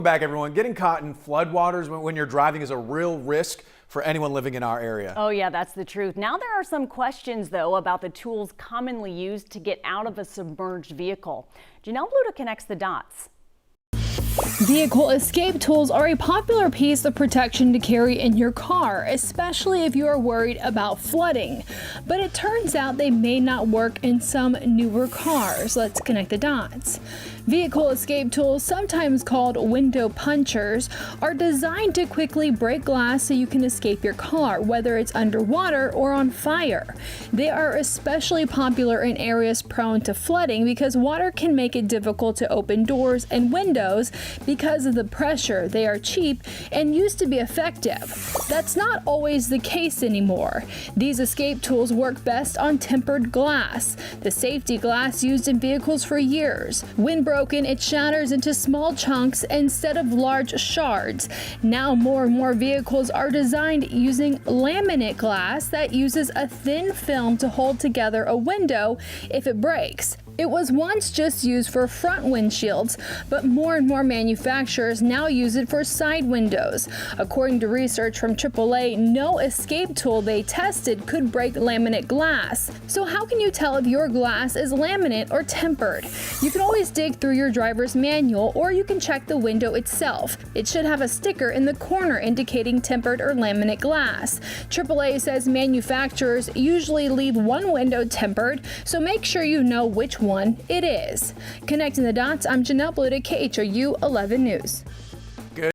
Back everyone, getting caught in floodwaters when you're driving is a real risk for anyone living in our area. Oh yeah, that's the truth. Now there are some questions though about the tools commonly used to get out of a submerged vehicle. Janelle Bluta connects the dots. Vehicle escape tools are a popular piece of protection to carry in your car, especially if you are worried about flooding. But it turns out they may not work in some newer cars. Let's connect the dots. Vehicle escape tools, sometimes called window punchers, are designed to quickly break glass so you can escape your car, whether it's underwater or on fire. They are especially popular in areas prone to flooding because water can make it difficult to open doors and windows because of the pressure. They are cheap and used to be effective. That's not always the case anymore. These escape tools work best on tempered glass, the safety glass used in vehicles for years. When broken, it shatters into small chunks instead of large shards. Now more and more vehicles are designed using laminate glass that uses a thin film to hold together a window if it breaks. It was once just used for front windshields, but more and more manufacturers now use it for side windows. According to research from AAA, no escape tool they tested could break laminate glass. So how can you tell if your glass is laminate or tempered? You can always dig through your driver's manual, or you can check the window itself. It should have a sticker in the corner indicating tempered or laminate glass. AAA says manufacturers usually leave one window tempered, so make sure you know which one it is. Connecting the dots, I'm Janelle Bluta, KHOU 11 News.